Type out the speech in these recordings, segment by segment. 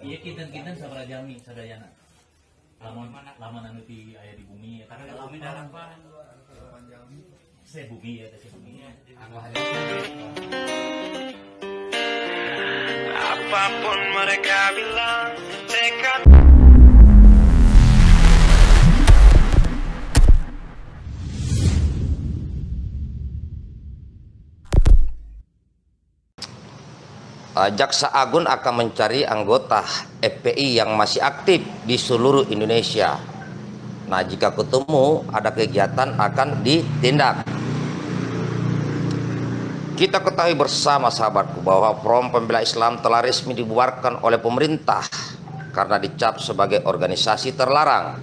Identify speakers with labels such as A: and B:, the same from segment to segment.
A: Iya kinten-kinten sabaraha jami sadayana. Lamun anu di aya di bumi ya karena kami harapan. Saya bumi ya teh bumi.
B: Apapun mereka bilang, tekad.
C: Jaksa Agung akan mencari anggota FPI yang masih aktif di seluruh Indonesia. Nah, jika ketemu ada kegiatan akan ditindak. Kita ketahui bersama sahabatku bahwa Front Pembela Islam telah resmi dibubarkan oleh pemerintah karena dicap sebagai organisasi terlarang.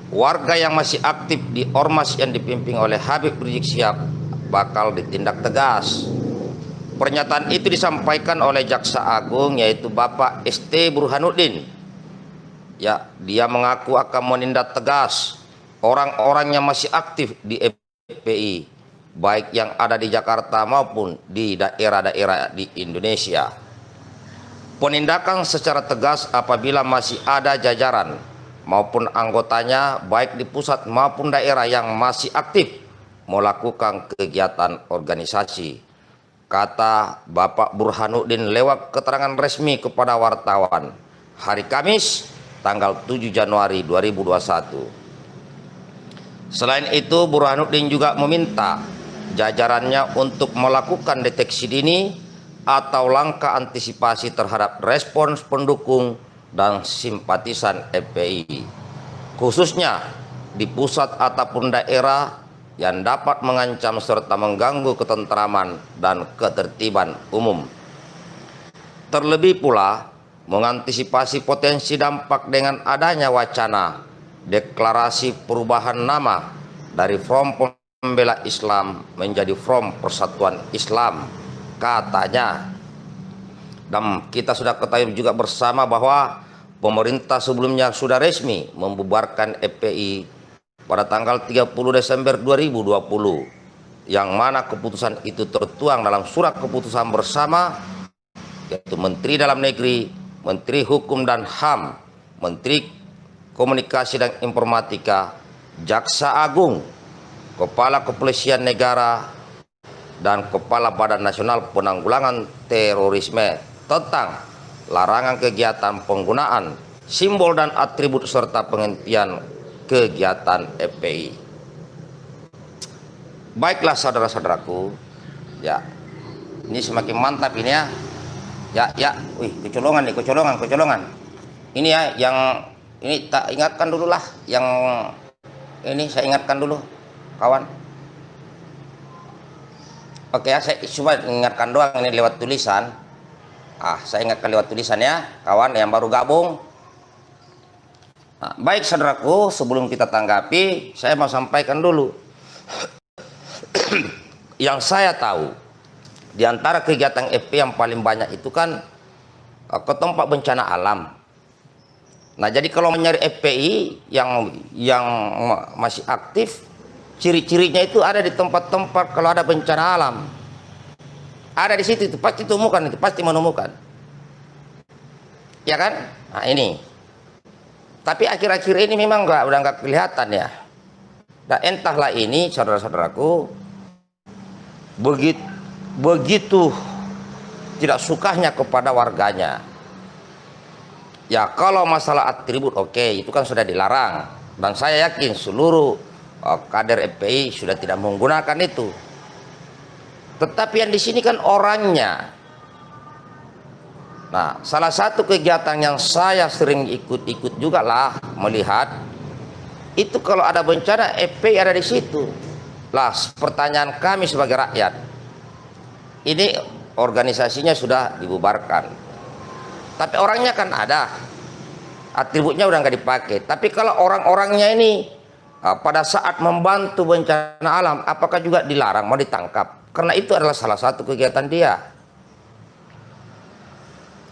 C: Warga yang masih aktif di ormas yang dipimpin oleh Habib Rizik Syihab bakal ditindak tegas. Pernyataan itu disampaikan oleh Jaksa Agung yaitu Bapak ST Burhanuddin. Ya, dia mengaku akan menindak tegas orang-orang yang masih aktif di FPI, baik yang ada di Jakarta maupun di daerah-daerah di Indonesia. Penindakan secara tegas apabila masih ada jajaran maupun anggotanya baik di pusat maupun daerah yang masih aktif melakukan kegiatan organisasi, kata Bapak Burhanuddin lewat keterangan resmi kepada wartawan hari Kamis tanggal 7 Januari 2021. Selain itu, Burhanuddin juga meminta jajarannya untuk melakukan deteksi dini atau langkah antisipasi terhadap respons pendukung dan simpatisan FPI, khususnya di pusat ataupun daerah yang dapat mengancam serta mengganggu ketentraman dan ketertiban umum. Terlebih pula, mengantisipasi potensi dampak dengan adanya wacana deklarasi perubahan nama dari Front Pembela Islam menjadi Front Persatuan Islam, katanya. Dan kita sudah ketahui juga bersama bahwa pemerintah sebelumnya sudah resmi membubarkan FPI pada tanggal 30 Desember 2020, yang mana keputusan itu tertuang dalam surat keputusan bersama yaitu Menteri Dalam Negeri, Menteri Hukum dan HAM, Menteri Komunikasi dan Informatika, Jaksa Agung, Kepala Kepolisian Negara, dan Kepala Badan Nasional Penanggulangan Terorisme tentang larangan kegiatan penggunaan simbol dan atribut serta penghentian kegiatan FPI. Baiklah saudara-saudaraku, ya, ini semakin mantap ini ya. Ya, wih, kecolongan nih, kecolongan. Ini ya, yang ini tak ingatkan dulu lah, yang ini saya ingatkan dulu, kawan. Oke ya, saya cuma ingatkan doang ini lewat tulisan. Saya ingatkan lewat tulisan ya, kawan yang baru gabung. Nah, baik saudaraku, sebelum kita tanggapi, saya mau sampaikan dulu. Yang saya tahu, di antara kegiatan FPI yang paling banyak itu kan ke tempat bencana alam. Nah, jadi kalau mencari FPI yang masih aktif, ciri-cirinya itu ada di tempat-tempat kalau ada bencana alam. Ada di situ, itu pasti temukan, itu pasti menemukan. Ya kan? Nah, ini. Tapi akhir-akhir ini memang udah nggak kelihatan ya. Dan entahlah ini saudara-saudaraku, begitu tidak sukanya kepada warganya. Ya kalau masalah atribut oke, itu kan sudah dilarang. Dan saya yakin seluruh kader FPI sudah tidak menggunakan itu. Tetapi yang di sini kan orangnya. Nah, salah satu kegiatan yang saya sering ikut-ikut juga lah melihat itu kalau ada bencana FPI ada di situ. Lah, pertanyaan kami sebagai rakyat, ini organisasinya sudah dibubarkan, tapi orangnya kan ada, atributnya udah nggak dipakai. Tapi kalau orang-orangnya ini pada saat membantu bencana alam, apakah juga dilarang mau ditangkap? Karena itu adalah salah satu kegiatan dia.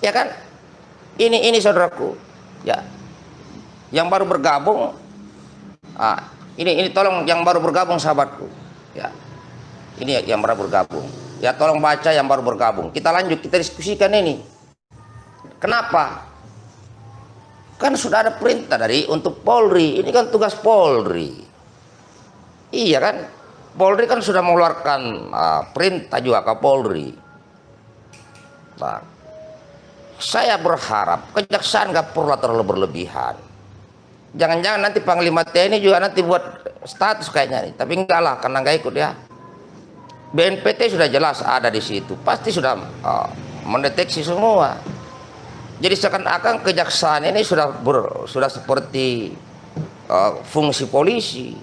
C: Ya kan? Ini saudaraku, ya, yang baru bergabung, ini tolong yang baru bergabung sahabatku, ya, Ini yang baru bergabung. Ya tolong baca yang baru bergabung. Kita lanjut, kita diskusikan ini. Kenapa? Kan sudah ada perintah untuk Polri. Ini kan tugas Polri. Iya kan? Polri kan sudah mengeluarkan perintah juga ke Polri. Nah, saya berharap kejaksaan nggak perlu terlalu berlebihan. Jangan-jangan nanti Panglima TNI juga nanti buat status kayaknya nih. Tapi enggak lah, karena nggak ikut ya. BNPT sudah jelas ada di situ. Pasti sudah mendeteksi semua. Jadi seakan-akan kejaksaan ini sudah seperti fungsi polisi.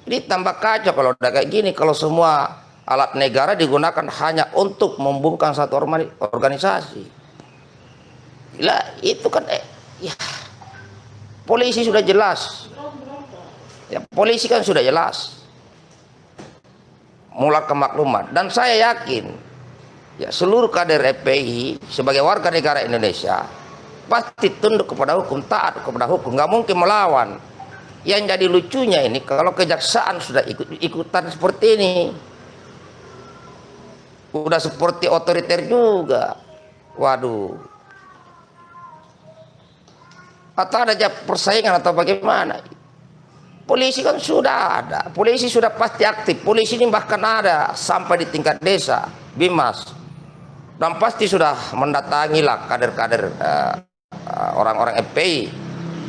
C: Ini tambah kacau kalau udah kayak gini. Kalau semua alat negara digunakan hanya untuk membungkam satu organisasi. Gila, itu kan ya, polisi sudah jelas. Ya, polisi kan sudah jelas mengeluarkan maklumat. Dan saya yakin ya seluruh kader FPI sebagai warga negara Indonesia pasti tunduk kepada hukum, taat kepada hukum, nggak mungkin melawan. Yang jadi lucunya ini kalau kejaksaan sudah ikutan seperti ini, udah seperti otoriter juga. Waduh, atau ada persaingan atau bagaimana? Polisi kan sudah ada, polisi sudah pasti aktif. Polisi ini bahkan ada sampai di tingkat desa, Bimas, dan pasti sudah mendatangi lah kader-kader orang-orang FPI.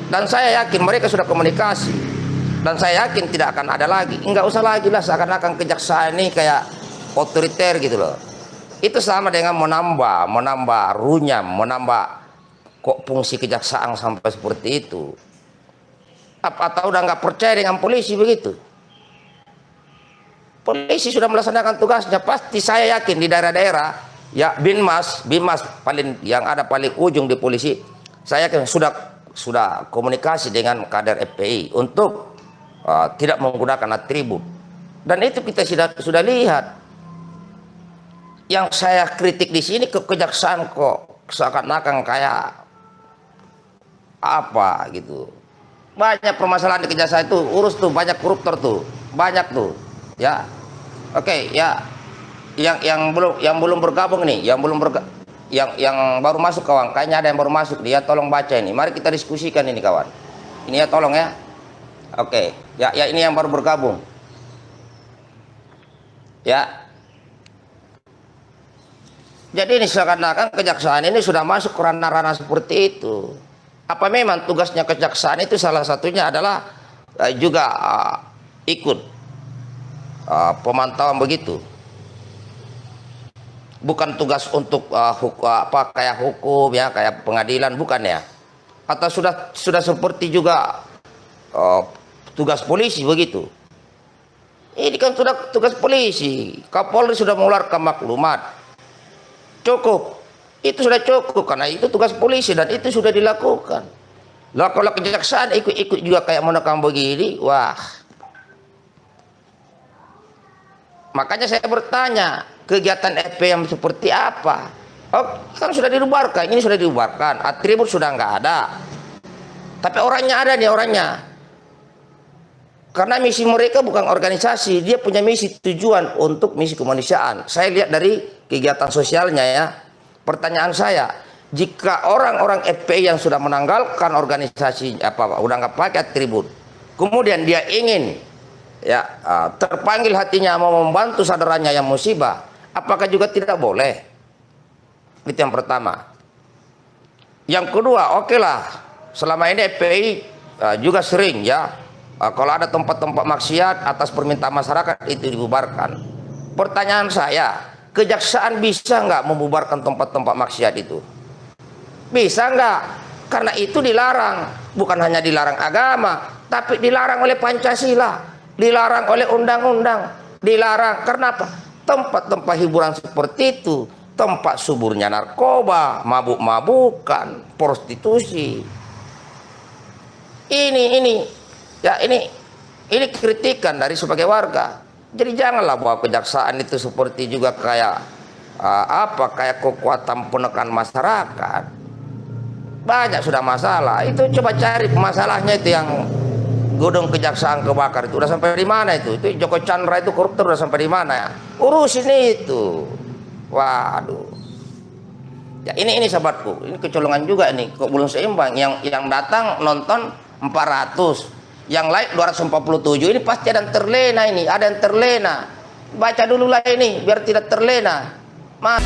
C: Dan saya yakin mereka sudah komunikasi. Dan saya yakin tidak akan ada lagi. Enggak usah lagi lah seakan-akan kejaksaan ini kayak otoriter gitu loh. Itu sama dengan menambah runyam, menambah kok fungsi kejaksaan sampai seperti itu. Atau udah nggak percaya dengan polisi begitu? Polisi sudah melaksanakan tugasnya. Pasti saya yakin di daerah-daerah ya Bimas paling yang ada paling ujung di polisi. Saya yakin sudah komunikasi dengan kader FPI untuk tidak menggunakan atribut. Dan itu kita sudah lihat. Yang saya kritik di sini kejaksaan kok seakan-akan kayak apa gitu. Banyak permasalahan di kejaksaan itu, urus tuh banyak koruptor tuh, banyak tuh, ya. Oke, ya. Yang belum bergabung nih, yang baru masuk kawan, kayaknya ada yang baru masuk, dia tolong baca ini. Mari kita diskusikan ini kawan. Ini ya tolong ya. Oke, ya ini yang baru bergabung. Ya. Jadi ini seakan-akan kejaksaan ini sudah masuk ke ranah-ranah seperti itu. Apa memang tugasnya kejaksaan itu salah satunya adalah juga ikut pemantauan begitu? Bukan tugas untuk kayak hukum ya, kayak pengadilan, bukan ya? Atau sudah seperti juga tugas polisi begitu? Ini kan sudah tugas polisi. Kapolri sudah mengeluarkan maklumat. Cukup. Itu sudah cukup karena itu tugas polisi dan itu sudah dilakukan. Lah kalau kejaksaan ikut juga kayak menekan begini, wah. Makanya saya bertanya, kegiatan FPI yang seperti apa? Oh, kan sudah dibubarkan, ini sudah dibubarkan, atribut sudah nggak ada. Tapi orangnya ada nih orangnya. Karena misi mereka bukan organisasi, dia punya misi tujuan untuk misi kemanusiaan. Saya lihat dari kegiatan sosialnya ya. Pertanyaan saya, jika orang-orang FPI yang sudah menanggalkan organisasi udah nggak pakai atribut, kemudian dia ingin ya terpanggil hatinya mau membantu saudaranya yang musibah, apakah juga tidak boleh? Itu yang pertama. Yang kedua, oke lah, selama ini FPI juga sering ya kalau ada tempat-tempat maksiat atas permintaan masyarakat itu dibubarkan. Pertanyaan saya, kejaksaan bisa nggak membubarkan tempat-tempat maksiat itu? Bisa nggak? Karena itu dilarang. Bukan hanya dilarang agama, tapi dilarang oleh Pancasila, dilarang oleh undang-undang, dilarang. Kenapa? Tempat-tempat hiburan seperti itu, tempat suburnya narkoba, mabuk-mabukan, prostitusi. Ini kritikan dari sebagai warga. Jadi janganlah bahwa kejaksaan itu seperti juga kayak kayak kekuatan penekan masyarakat. Banyak sudah masalah. Itu coba cari masalahnya itu yang gedung kejaksaan kebakar itu udah sampai di mana itu Joko Chandra itu koruptor udah sampai di mana ya? Urusin itu. Waduh. Ya ini sahabatku, ini kecolongan juga nih, kok belum seimbang. Yang datang nonton 400, yang like 247, ini pasti ada yang terlena ini, ada yang terlena. Baca dulu lah ini biar tidak terlena. Mas